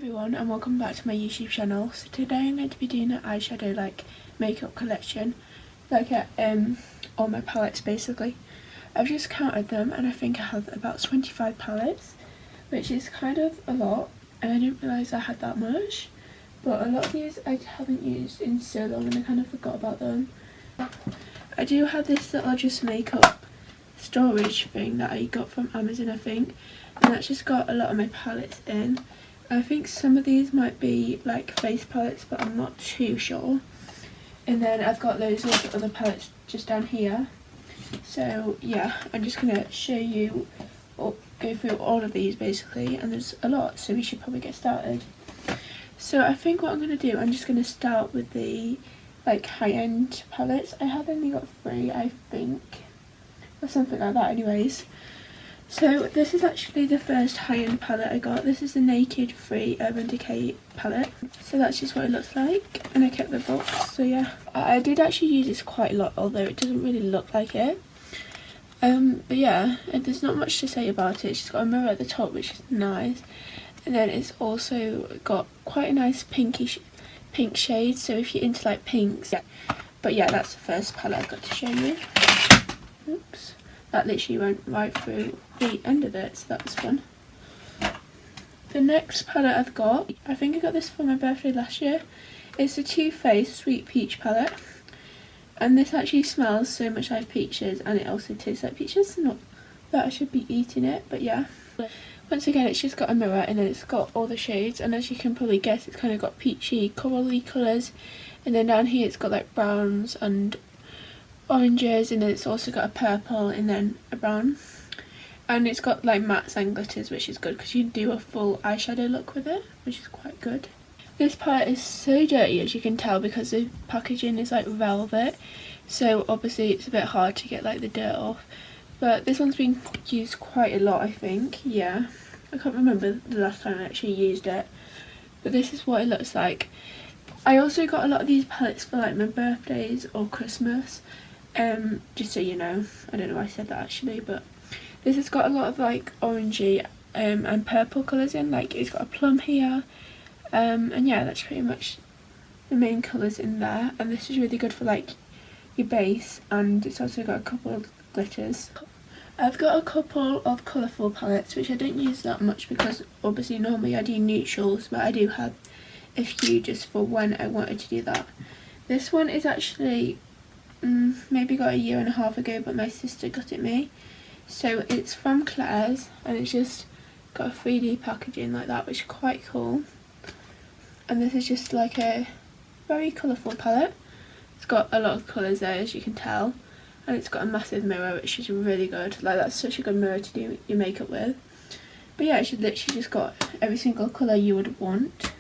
everyone and welcome back to my YouTube channel. So today I'm going to be doing an eyeshadow makeup collection, all my palettes basically. I've just counted them and I think I have about 25 palettes, which is kind of a lot, and I didn't realise I had that much. But a lot of these I haven't used in so long and I kind of forgot about them. I do have this little just makeup storage thing that I got from Amazon, I think, and that's just got a lot of my palettes in. I think some of these might be like face palettes, but I'm not too sure. And then I've got loads of other palettes just down here. So yeah, I'm just gonna show you or go through all of these basically, and there's a lot, so we should probably get started. So I think what I'm gonna do, I'm just gonna start with the high-end palettes. I have only got 3, I think, or something like that anyways. So this is actually the first high-end palette I got. This is the Naked Free Urban Decay palette. So that's just what it looks like, and I kept the box, so yeah. I did actually use this quite a lot, although it doesn't really look like it. But yeah, there's not much to say about it. It's just got a mirror at the top, which is nice. And then it's also got quite a nice pinkish pink shade, so if you're into like pinks, yeah. But yeah, that's the first palette I've got to show you. Oops. That literally went right through the end of it, so that was fun. The next palette I've got, I think I got this for my birthday last year. It's the Too Faced Sweet Peach palette. And this actually smells so much like peaches, and it also tastes like peaches. Not that I should be eating it, but yeah. Once again, it's just got a mirror, and then it's got all the shades, and as you can probably guess, it's kind of got peachy, corally colours. And then down here it's got like browns and oranges, and then it's also got a purple and then a brown, and it's got like mattes and glitters, which is good because you can do a full eyeshadow look with it, which is quite good. This palette is so dirty, as you can tell, because the packaging is like velvet, so obviously it's a bit hard to get like the dirt off, but this one's been used quite a lot, I think. Yeah, I can't remember the last time I actually used it, but this is what it looks like. I also got a lot of these palettes for like my birthdays or Christmas. Just so you know, I don't know why I said that actually, but this has got a lot of like orangey and purple colours in, like it's got a plum here, and yeah, that's pretty much the main colours in there. And this is really good for like your base, and it's also got a couple of glitters. I've got a couple of colourful palettes which I don't use that much because obviously normally I do neutrals, but I do have a few just for when I wanted to do that. This one is actually maybe got a year and a half ago, but my sister got it me. So it's from Claire's, and it's just got a 3D packaging like that, which is quite cool. And this is just like a very colourful palette. It's got a lot of colours there, as you can tell, and it's got a massive mirror, which is really good. Like, that's such a good mirror to do your makeup with. But yeah, it's literally just got every single colour you would want.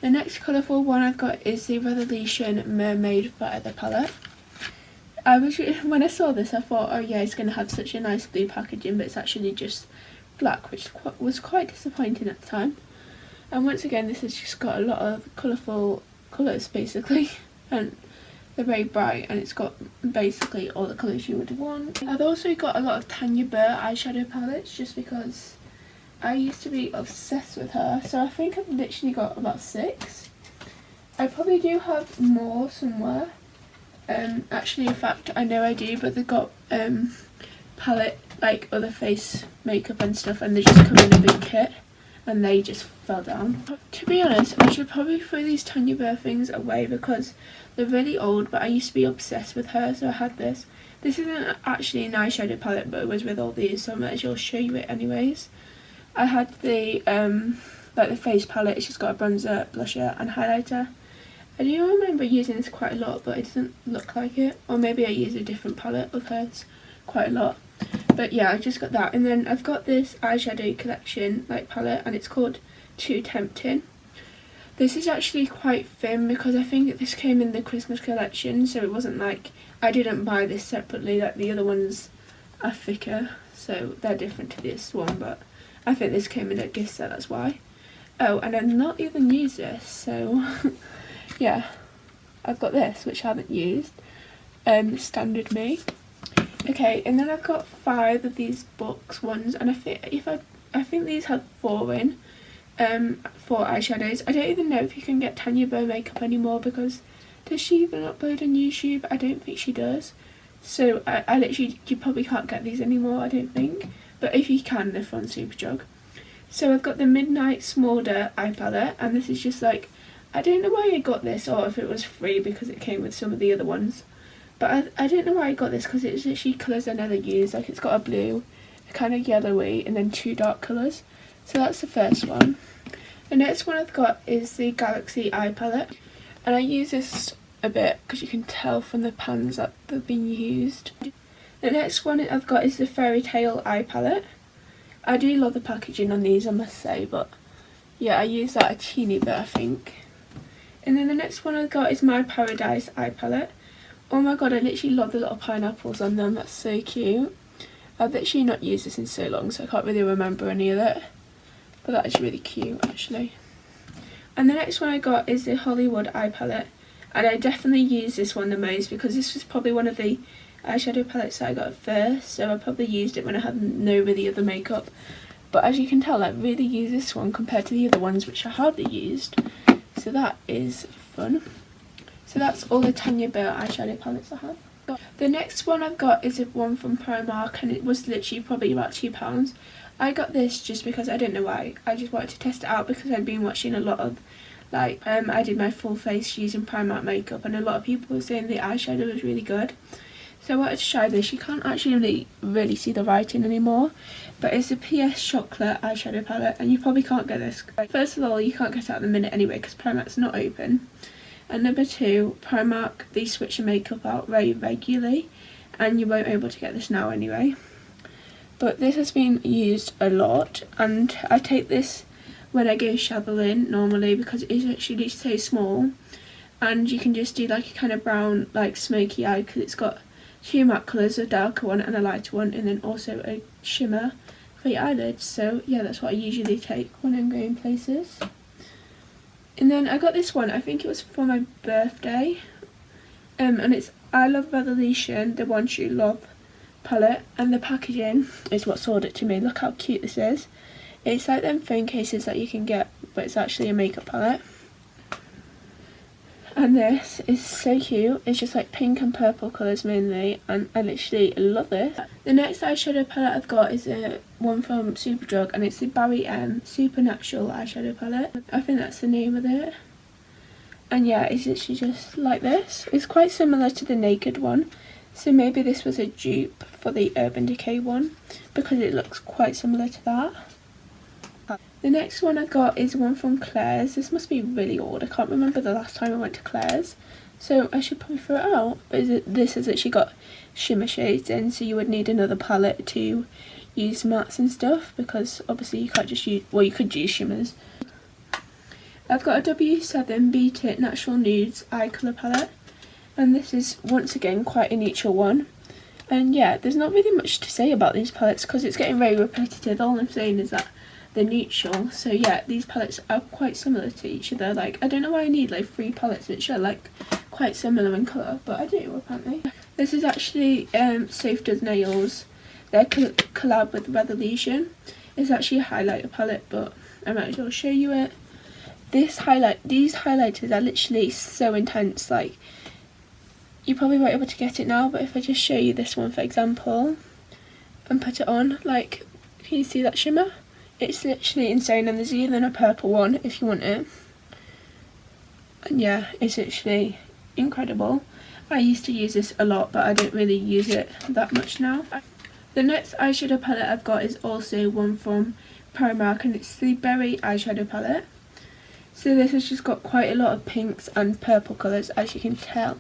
The next colourful one I've got is the Revolution Mermaid Feather palette. When I saw this, I thought, oh yeah, it's going to have such a nice blue packaging, but it's actually just black, which was quite disappointing at the time. And once again, this has just got a lot of colourful colours basically, and they're very bright, and it's got basically all the colours you would want. I've also got a lot of Tanya Burr eyeshadow palettes, just because I used to be obsessed with her, so I think I've literally got about 6. I probably do have more somewhere. Actually, in fact, I know I do, but they've got palette, like other face makeup and stuff, and they just come in a big kit, and they just fell down. To be honest, I should probably throw these Tanya Burr things away because they're really old, but I used to be obsessed with her, so I had this. This isn't actually an eyeshadow palette, but it was with all these, so I might as well show you it anyways. I had the the face palette. It's just got a bronzer, blusher and highlighter. I do remember using this quite a lot, but it doesn't look like it. Or maybe I use a different palette of hers quite a lot. But yeah, I just got that. And then I've got this eyeshadow collection palette, and it's called Too Tempting. This is actually quite thin because I think this came in the Christmas collection, so it wasn't like, I didn't buy this separately, like the other ones are thicker, so they're different to this one, but I think this came in a gift set, that's why. Oh, and I've not even used this, so yeah, I've got this, which I haven't used, Standard Me. Okay, and then I've got 5 of these box ones, and I think these have 4 in, for eyeshadows. I don't even know if you can get Tanya Bow makeup anymore, because does she even upload on YouTube? I don't think she does. So I literally, you probably can't get these anymore, I don't think. But if you can, they're from Superdrug. So I've got the Midnight Smolder eye palette, and this is just like, I don't know why I got this, or if it was free because it came with some of the other ones. But I don't know why I got this, because it's literally colours I never use. Like, it's got a blue, a kind of yellowy, and then 2 dark colours. So that's the first one. The next one I've got is the Galaxy eye palette, and I use this a bit because you can tell from the pans that they've been used. The next one I've got is the Fairy Tale eye palette. I do love the packaging on these, I must say, but yeah, I use that a teeny bit, I think. And then the next one I've got is My Paradise eye palette. Oh my god, I literally love the little pineapples on them, that's so cute. I've literally not used this in so long, so I can't really remember any of it. But that is really cute, actually. And the next one I got is the Hollywood eye palette. And I definitely use this one the most, because this was probably one of the eyeshadow palettes that I got first. So I probably used it when I had no really other makeup. But as you can tell, I really use this one compared to the other ones, which I hardly used. So that is fun. So that's all the Tanya Bow eyeshadow palettes I have. The next one I've got is one from Primark, and it was literally probably about £2. I got this just because I don't know why. I just wanted to test it out because I'd been watching a lot of, like, I did my full face using Primark makeup, and a lot of people were saying the eyeshadow was really good. So I wanted to try this. You can't actually really see the writing anymore, but it's a PS Chocolate eyeshadow palette, and you probably can't get this. First of all, you can't get it at the minute anyway because Primark's not open. And number 2, Primark, they switch your makeup out very regularly, and you won't be able to get this now anyway. But this has been used a lot, and I take this when I go shoveling normally because it's actually so small, and you can just do like a kind of brown, like smoky eye, because it's got 2 matte colours, a darker one and a lighter one, and then also a shimmer for your eyelids. So yeah, that's what I usually take when I'm going places. And then I got this one, I think it was for my birthday, and it's I Love Revolution, the One True Love palette, and the packaging is what sold it to me. Look how cute this is. It's like them phone cases that you can get, but it's actually a makeup palette. And this is so cute. It's just like pink and purple colours mainly, and I literally love it. The next eyeshadow palette I've got is one from Superdrug, and it's the Barry M Supernatural eyeshadow palette. I think that's the name of it. And yeah, it's literally just like this. It's quite similar to the Naked one, so maybe this was a dupe for the Urban Decay one, because it looks quite similar to that. The next one I got is one from Claire's. This must be really old. I can't remember the last time I went to Claire's, so I should probably throw it out. But this has actually got shimmer shades in, so you would need another palette to use mattes and stuff, because obviously you can't just use, well, you could use shimmers. I've got a W7 Beat It Natural Nudes eye colour palette, and this is once again quite a neutral one. And yeah, there's not really much to say about these palettes because it's getting very repetitive. All I'm saying is that they're neutral. So yeah, these palettes are quite similar to each other. Like, I don't know why I need like 3 palettes which are like quite similar in colour, but I do apparently. This is actually Safe Does Nails. Their collab with Revolution. It's actually a highlighter palette, but I might as well show you it. These highlighters are literally so intense. Like, you probably won't be able to get it now, but if I just show you this one for example and put it on, like, can you see that shimmer? It's literally insane, and there's even a purple one if you want it. And yeah, it's literally incredible. I used to use this a lot, but I don't really use it that much now. The next eyeshadow palette I've got is also one from Primark, and it's the Berry eyeshadow palette. So this has just got quite a lot of pinks and purple colours, as you can tell.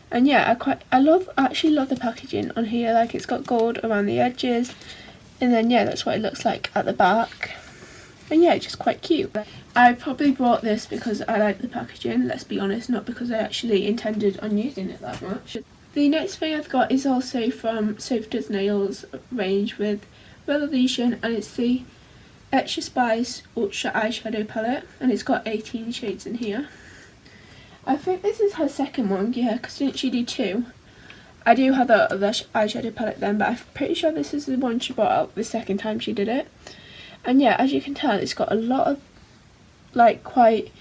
And yeah, I actually love the packaging on here. Like, it's got gold around the edges, and then yeah, that's what it looks like at the back. And yeah, it's just quite cute. I probably bought this because I like the packaging, let's be honest, not because I actually intended on using it that much. The next thing I've got is also from Safe Does Nails range with Revolution, and it's the Extra Spice Ultra Eyeshadow Palette, and it's got 18 shades in here. I think this is her second one, yeah, because didn't she do 2? I do have the other eyeshadow palette then, but I'm pretty sure this is the one she brought out the second time she did it. And yeah, as you can tell, it's got a lot of like quite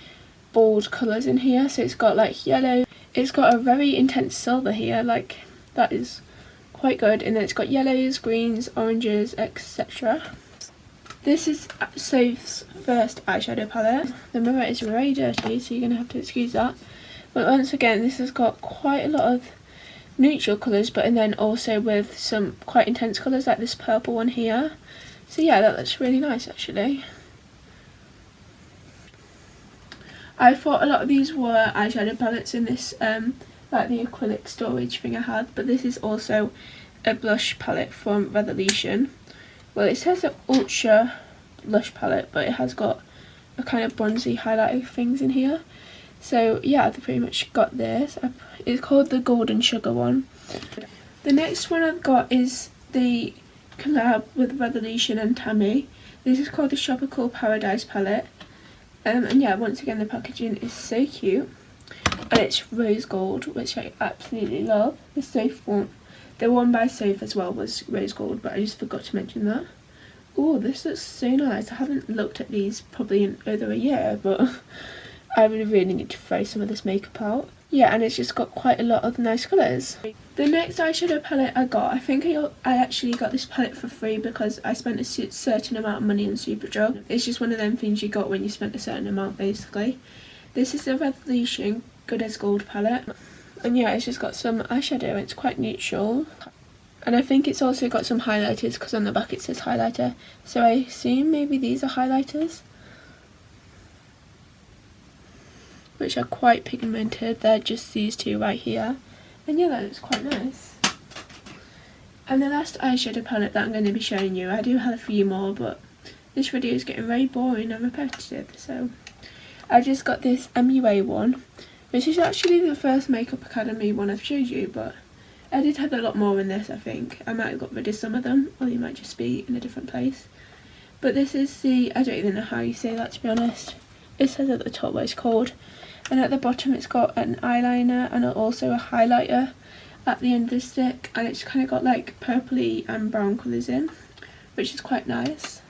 bold colours in here. So it's got like yellow, it's got a very intense silver here, like that is quite good, and then it's got yellows, greens, oranges, etc. This is Soph's first eyeshadow palette. The mirror is very dirty, so you're going to have to excuse that. But once again, this has got quite a lot of neutral colours, but and then also with some quite intense colours like this purple one here. So yeah, that looks really nice actually. I thought a lot of these were eyeshadow palettes in this, like the acrylic storage thing I had, but this is also a blush palette from Revolution. Well, it says an ultra blush palette, but it has got a kind of bronzy highlighter things in here. So yeah, I've pretty much got this. It's called the Golden Sugar one. The next one I've got is the collab with Revolution and Tammy. This is called the Tropical Paradise palette. And yeah, once again the packaging is so cute. And it's rose gold, which I absolutely love. The Soph one. The one by Soph as well was rose gold, but I just forgot to mention that. Oh, this looks so nice. I haven't looked at these probably in over a year, but I really need to throw some of this makeup out. Yeah, and it's just got quite a lot of nice colours. The next eyeshadow palette I got, I think I actually got this palette for free because I spent a certain amount of money on Superdrug. It's just one of them things you got when you spent a certain amount, basically. This is the Revolution Good as Gold palette. And yeah, it's just got some eyeshadow, it's quite neutral. And I think it's also got some highlighters because on the back it says highlighter. So I assume maybe these are highlighters, which are quite pigmented. They're just these two right here. And yeah, that looks quite nice. And the last eyeshadow palette that I'm going to be showing you, I do have a few more, but this video is getting very boring and repetitive. So I just got this MUA one, which is actually the first Makeup Academy one I've showed you, but I did have a lot more in this, I think. I might have got rid of some of them, or you might just be in a different place. But this is the, I don't even know how you say that, to be honest. It says at the top what it's called. And at the bottom it's got an eyeliner and also a highlighter at the end of the stick. And it's kind of got like purpley and brown colours in, which is quite nice.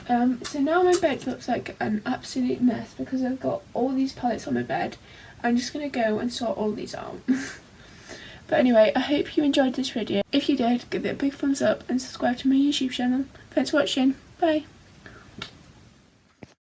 So now my bed looks like an absolute mess because I've got all these palettes on my bed. I'm just going to go and sort all these out. But anyway, I hope you enjoyed this video. If you did, give it a big thumbs up and subscribe to my YouTube channel. Thanks for watching. Bye.